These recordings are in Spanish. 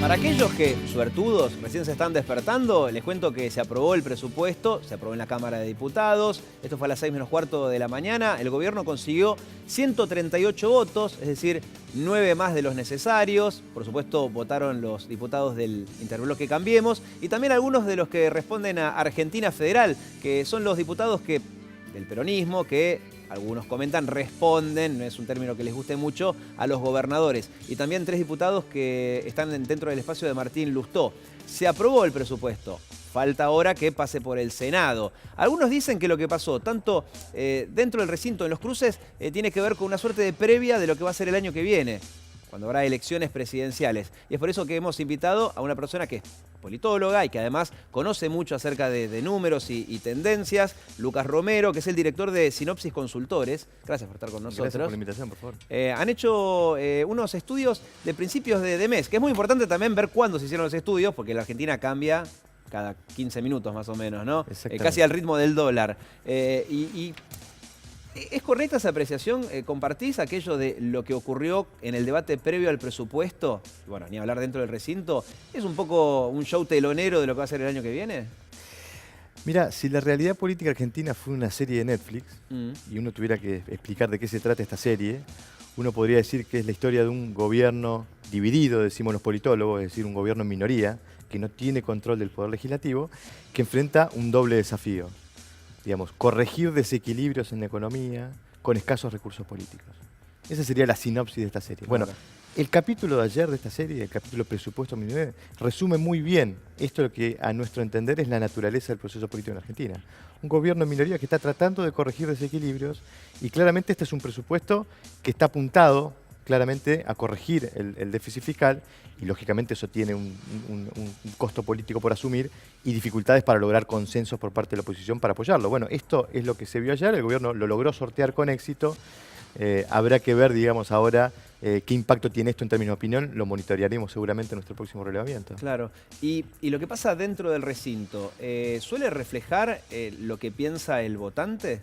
Para aquellos que, suertudos, recién se están despertando, les cuento que se aprobó el presupuesto, se aprobó en la Cámara de Diputados, esto fue a las 6 menos cuarto de la mañana, el gobierno consiguió 138 votos, es decir, 9 más de los necesarios, por supuesto votaron los diputados del interbloque Cambiemos y también algunos de los que responden a Argentina Federal, que son los diputados del peronismo que... Algunos comentan, responden, no es un término que les guste mucho, a los gobernadores. Y también 3 diputados que están dentro del espacio de Martín Lustó. Se aprobó el presupuesto. Falta ahora que pase por el Senado. Algunos dicen que lo que pasó, tanto dentro del recinto, en los cruces, tiene que ver con una suerte de previa de lo que va a ser el año que viene, cuando habrá elecciones presidenciales. Y es por eso que hemos invitado a una persona que es politóloga y que además conoce mucho acerca de números y tendencias, Lucas Romero, que es el director de Sinopsis Consultores. Gracias por estar con nosotros. Gracias por la invitación, por favor. Han hecho unos estudios de principios de mes, que es muy importante también ver cuándo se hicieron los estudios, porque la Argentina cambia cada 15 minutos más o menos, ¿no? Casi al ritmo del dólar. ¿Es correcta esa apreciación? ¿Compartís aquello de lo que ocurrió en el debate previo al presupuesto? Bueno, ni hablar dentro del recinto. ¿Es un poco un show telonero de lo que va a ser el año que viene? Mira, si la realidad política argentina fue una serie de Netflix y uno tuviera que explicar de qué se trata esta serie, uno podría decir que es la historia de un gobierno dividido, decimos los politólogos, es decir, un gobierno en minoría, que no tiene control del poder legislativo, que enfrenta un doble desafío. Digamos, corregir desequilibrios en la economía con escasos recursos políticos. Esa sería la sinopsis de esta serie. Bueno, el capítulo de ayer de esta serie, el capítulo Presupuesto 2009, resume muy bien esto lo que a nuestro entender es la naturaleza del proceso político en Argentina. Un gobierno en minoría que está tratando de corregir desequilibrios y claramente este es un presupuesto que está apuntado claramente a corregir el déficit fiscal y lógicamente eso tiene un costo político por asumir y dificultades para lograr consensos por parte de la oposición para apoyarlo. Bueno, esto es lo que se vio ayer, el gobierno lo logró sortear con éxito. Habrá que ver, digamos, ahora qué impacto tiene esto en términos de opinión, lo monitorearemos seguramente en nuestro próximo relevamiento. Claro, y lo que pasa dentro del recinto, ¿suele reflejar lo que piensa el votante?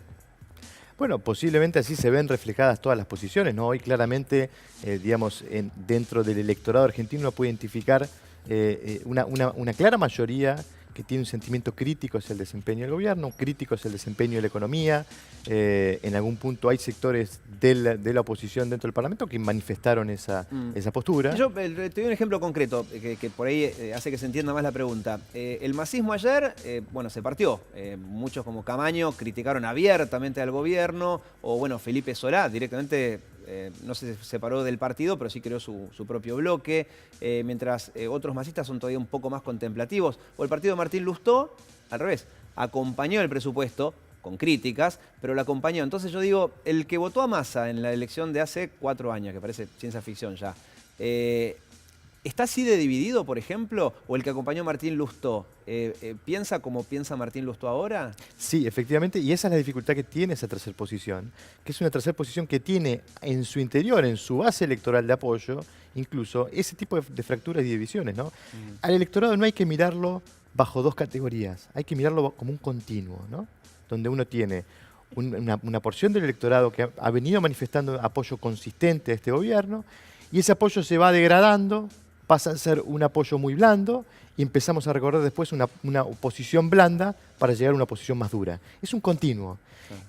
Bueno, posiblemente así se ven reflejadas todas las posiciones, ¿no? Hoy claramente, digamos, dentro del electorado argentino uno puede identificar una clara mayoría que tiene un sentimiento crítico hacia el desempeño del gobierno, crítico hacia el desempeño de la economía. En algún punto hay sectores de la oposición dentro del Parlamento que manifestaron esa postura. Yo te doy un ejemplo concreto que por ahí hace que se entienda más la pregunta. El masismo ayer, bueno, se partió. Muchos como Camaño criticaron abiertamente al gobierno, o bueno, Felipe Solá directamente... no se separó del partido, pero sí creó su propio bloque, mientras otros masistas son todavía un poco más contemplativos. O el partido de Martín Lustó, al revés, acompañó el presupuesto con críticas, pero lo acompañó. Entonces yo digo, el que votó a Massa en la elección de hace 4 años, que parece ciencia ficción ya, ¿está así de dividido, por ejemplo? ¿O el que acompañó a Martín Lustó piensa como piensa Martín Lustó ahora? Sí, efectivamente, y esa es la dificultad que tiene esa tercera posición, que es una tercera posición que tiene en su interior, en su base electoral de apoyo, incluso ese tipo de fracturas y divisiones, ¿no? Al electorado no hay que mirarlo bajo 2 categorías, hay que mirarlo como un continuo, ¿no? Donde uno tiene una porción del electorado que ha venido manifestando apoyo consistente a este gobierno, y ese apoyo se va degradando, pasa a ser un apoyo muy blando y empezamos a recorrer después una oposición blanda para llegar a una posición más dura. Es un continuo.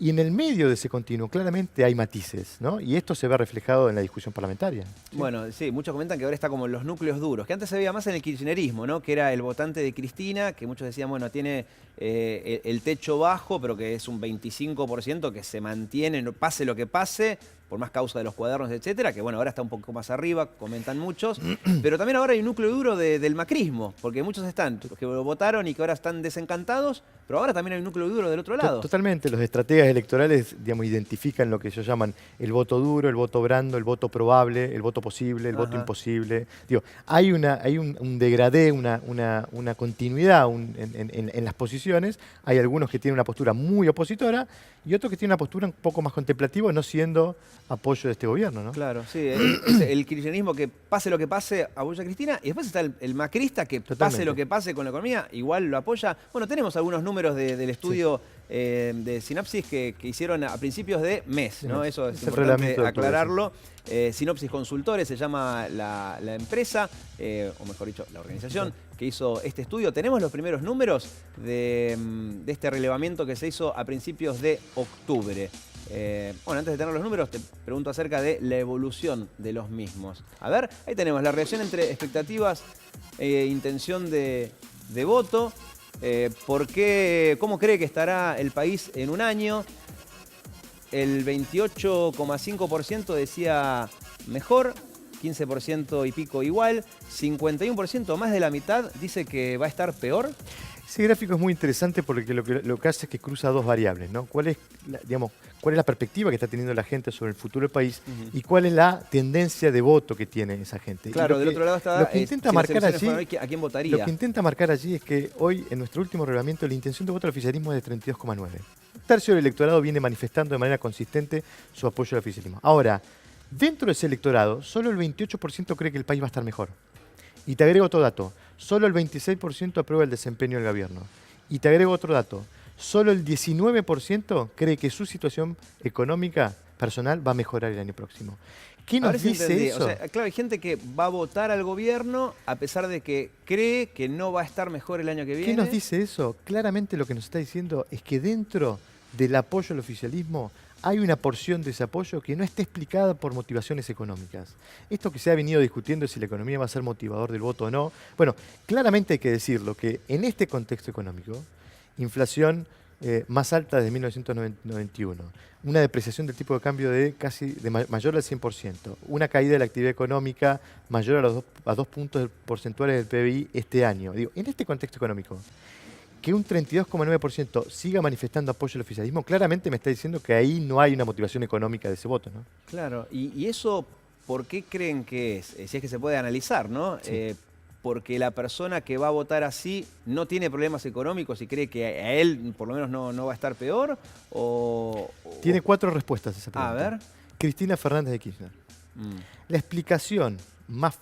Y en el medio de ese continuo claramente hay matices, ¿no? Y esto se ve reflejado en la discusión parlamentaria. ¿Sí? Bueno, sí, muchos comentan que ahora está como en los núcleos duros, que antes se veía más en el kirchnerismo, ¿no? Que era el votante de Cristina, que muchos decían, bueno, tiene el techo bajo, pero que es un 25% que se mantiene, no pase lo que pase, por más causa de los cuadernos, etcétera, que bueno, ahora está un poco más arriba, comentan muchos, pero también ahora hay un núcleo duro del macrismo, porque muchos están, los que lo votaron y que ahora están desencantados, pero ahora también hay un núcleo duro del otro lado. Totalmente, los estrategas electorales, digamos, identifican lo que ellos llaman el voto duro, el voto blando, el voto probable, el voto posible, el voto imposible. Digo, hay un degradé, una continuidad en las posiciones, hay algunos que tienen una postura muy opositora y otros que tienen una postura un poco más contemplativa, no siendo apoyo de este gobierno, ¿no? Claro, sí, el kirchnerismo que pase lo que pase apoya a Cristina y después está el macrista que Totalmente. Totalmente. pase lo que pase con la economía, igual lo apoya. Bueno, tenemos algunos números del estudio de Sinopsis que hicieron a principios de mes, ¿no? Eso es el importante reglamento de octubre, aclararlo. Sinopsis Consultores se llama la empresa, o mejor dicho, la organización que hizo este estudio. Tenemos los primeros números de este relevamiento que se hizo a principios de octubre. Bueno, antes de tener los números, te pregunto acerca de la evolución de los mismos. A ver, ahí tenemos la relación entre expectativas e intención de voto. ¿Cómo cree que estará el país en un año? El 28,5% decía mejor, 15% y pico igual, 51% más de la mitad dice que va a estar peor. Ese gráfico es muy interesante porque lo que hace es que cruza dos variables, ¿no? ¿Cuál es la perspectiva que está teniendo la gente sobre el futuro del país y cuál es la tendencia de voto que tiene esa gente? Claro, del otro lado está lo que intenta marcar allí, ¿a quién votaría? Lo que intenta marcar allí es que hoy, en nuestro último reglamento, la intención de voto al oficialismo es de 32,9. Un tercio del electorado viene manifestando de manera consistente su apoyo al oficialismo. Ahora, dentro de ese electorado, solo el 28% cree que el país va a estar mejor. Y te agrego otro dato, solo el 26% aprueba el desempeño del gobierno. Y te agrego otro dato, solo el 19% cree que su situación económica personal va a mejorar el año próximo. ¿Qué nos dice eso? O sea, claro, hay gente que va a votar al gobierno a pesar de que cree que no va a estar mejor el año que viene. ¿Qué nos dice eso? Claramente lo que nos está diciendo es que dentro del apoyo al oficialismo hay una porción de ese apoyo que no está explicada por motivaciones económicas. Esto que se ha venido discutiendo, si la economía va a ser motivador del voto o no. Bueno, claramente hay que decirlo, que en este contexto económico, inflación más alta desde 1991, una depreciación del tipo de cambio mayor al 100%, una caída de la actividad económica mayor a 2 puntos porcentuales del PBI este año. Digo, en este contexto económico, que un 32,9% siga manifestando apoyo al oficialismo, claramente me está diciendo que ahí no hay una motivación económica de ese voto, ¿no? Claro, y eso, ¿por qué creen que es? Si es que se puede analizar, ¿no? Sí. Porque la persona que va a votar así no tiene problemas económicos y cree que a él por lo menos no va a estar peor, Tiene 4 respuestas a esa pregunta. A ver. Cristina Fernández de Kirchner. La explicación más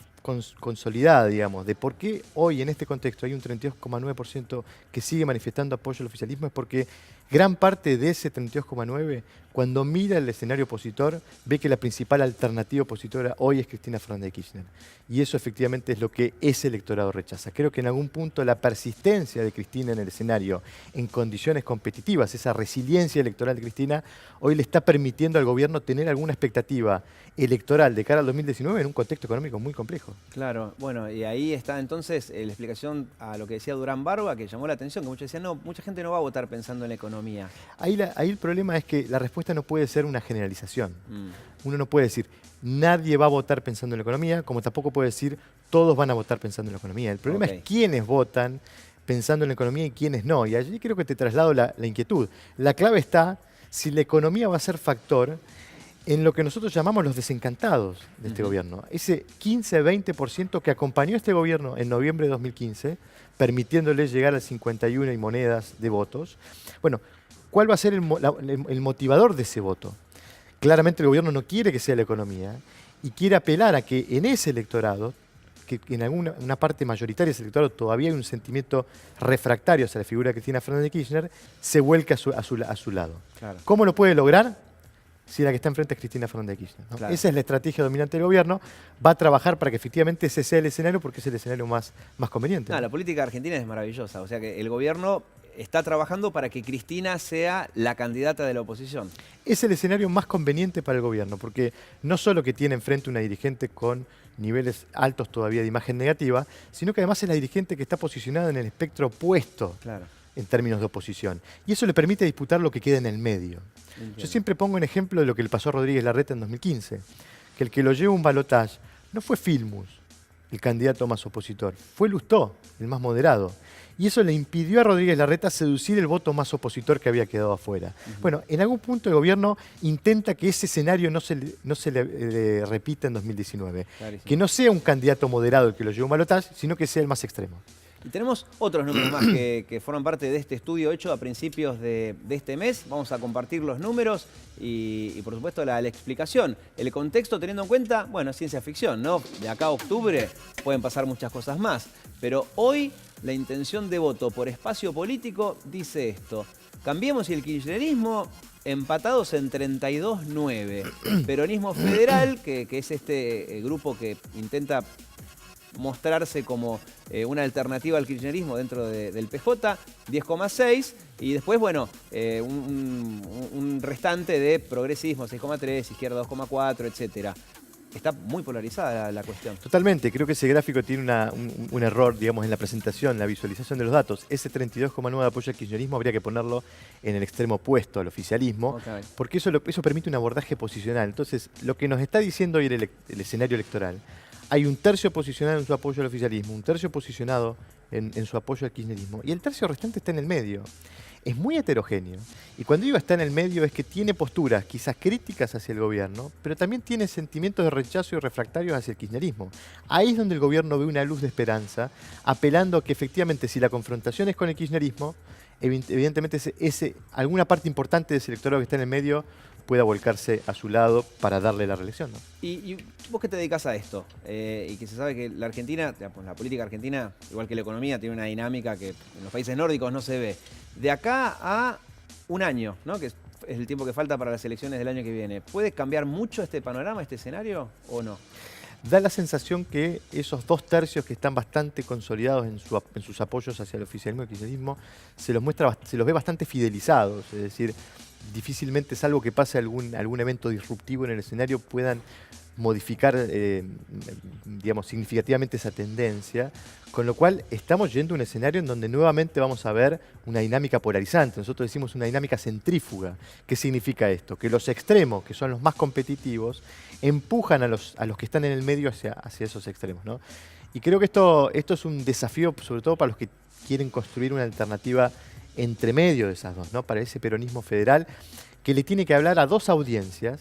consolidada, digamos, de por qué hoy en este contexto hay un 32,9% que sigue manifestando apoyo al oficialismo es porque gran parte de ese 32,9%, cuando mira el escenario opositor, ve que la principal alternativa opositora hoy es Cristina Fernández de Kirchner. Y eso efectivamente es lo que ese electorado rechaza. Creo que en algún punto la persistencia de Cristina en el escenario, en condiciones competitivas, esa resiliencia electoral de Cristina, hoy le está permitiendo al gobierno tener alguna expectativa electoral de cara al 2019 en un contexto económico muy complejo. Claro, bueno, y ahí está entonces la explicación a lo que decía Durán Barba, que llamó la atención, que muchos decían, no, mucha gente no va a votar pensando en la economía. Ahí el problema es que la respuesta no puede ser una generalización. Uno no puede decir, nadie va a votar pensando en la economía, como tampoco puede decir, todos van a votar pensando en la economía. El problema es quiénes votan pensando en la economía y quiénes no. Y allí creo que te traslado la inquietud. La clave está si la economía va a ser factor en lo que nosotros llamamos los desencantados de este gobierno. Ese 15-20% que acompañó a este gobierno en noviembre de 2015, permitiéndole llegar al 51 y monedas de votos. Bueno, ¿cuál va a ser el motivador de ese voto? Claramente el gobierno no quiere que sea la economía y quiere apelar a que en ese electorado, que en una parte mayoritaria de ese electorado todavía hay un sentimiento refractario hacia la figura de Cristina Fernández de Kirchner, se vuelque a su lado. Claro. ¿Cómo lo puede lograr? Si la que está enfrente es Cristina Fernández de Kirchner, ¿no? Claro. Esa es la estrategia dominante del gobierno. Va a trabajar para que efectivamente ese sea el escenario porque es el escenario más conveniente. La política argentina es maravillosa. O sea que el gobierno está trabajando para que Cristina sea la candidata de la oposición. Es el escenario más conveniente para el gobierno porque no solo que tiene enfrente una dirigente con niveles altos todavía de imagen negativa, sino que además es la dirigente que está posicionada en el espectro opuesto. Claro. En términos de oposición. Y eso le permite disputar lo que queda en el medio. Entiendo. Yo siempre pongo un ejemplo de lo que le pasó a Rodríguez Larreta en 2015, que el que lo llevó a un balotaje no fue Filmus, el candidato más opositor, fue Lustó, el más moderado. Y eso le impidió a Rodríguez Larreta seducir el voto más opositor que había quedado afuera. Bueno, en algún punto el gobierno intenta que ese escenario no se le repita en 2019. Clarísimo. Que no sea un candidato moderado el que lo llevó a un balotaje, sino que sea el más extremo. Y tenemos otros números más que forman parte de este estudio hecho a principios de este mes. Vamos a compartir los números y por supuesto, la explicación. El contexto teniendo en cuenta, bueno, ciencia ficción, ¿no? De acá a octubre pueden pasar muchas cosas más. Pero hoy la intención de voto por espacio político dice esto. Cambiemos y el kirchnerismo empatados en 32-9. Peronismo Federal, que es este grupo que intenta mostrarse como una alternativa al kirchnerismo dentro del PJ, 10,6. Y después, bueno, un restante de progresismo, 6,3, izquierda 2,4, etcétera. Está muy polarizada la cuestión. Totalmente, creo que ese gráfico tiene un error, digamos, en la presentación, la visualización de los datos. Ese 32,9 de apoyo al kirchnerismo habría que ponerlo en el extremo opuesto al oficialismo, porque eso permite un abordaje posicional. Entonces, lo que nos está diciendo hoy el escenario electoral, hay un tercio posicionado en su apoyo al oficialismo, un tercio posicionado en su apoyo al kirchnerismo, y el tercio restante está en el medio. Es muy heterogéneo. Y cuando digo está en el medio es que tiene posturas quizás críticas hacia el gobierno, pero también tiene sentimientos de rechazo y refractarios hacia el kirchnerismo. Ahí es donde el gobierno ve una luz de esperanza, apelando a que efectivamente si la confrontación es con el kirchnerismo, evidentemente alguna parte importante de ese electorado que está en el medio pueda volcarse a su lado para darle la reelección, ¿no? Y vos que te dedicas a esto, y que se sabe que la Argentina, la política argentina, igual que la economía, tiene una dinámica que en los países nórdicos no se ve. De acá a un año, ¿no? Que es el tiempo que falta para las elecciones del año que viene, ¿puede cambiar mucho este panorama, este escenario, o no? Da la sensación que esos dos tercios que están bastante consolidados en sus apoyos hacia el oficialismo y el kirchnerismo se los ve bastante fidelizados, es decir, difícilmente, salvo que pase algún evento disruptivo en el escenario, puedan modificar digamos, significativamente esa tendencia, con lo cual estamos yendo a un escenario en donde nuevamente vamos a ver una dinámica polarizante. Nosotros decimos una dinámica centrífuga. ¿Qué significa esto? Que los extremos, que son los más competitivos, empujan a los que están en el medio hacia esos extremos, ¿no? Y creo que esto es un desafío, sobre todo para los que quieren construir una alternativa entre medio de esas dos, ¿no? Para ese peronismo federal que le tiene que hablar a dos audiencias.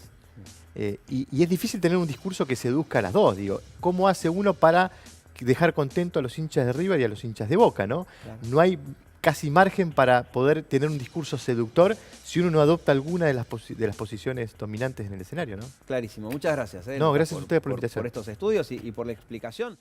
Y es difícil tener un discurso que seduzca a las dos. Digo, ¿cómo hace uno para dejar contento a los hinchas de River y a los hinchas de Boca, ¿no? Claro. No hay casi margen para poder tener un discurso seductor si uno no adopta alguna de las posiciones dominantes en el escenario, ¿no? Clarísimo. Muchas gracias. No, gracias a ustedes por la invitación. Por estos estudios y por la explicación.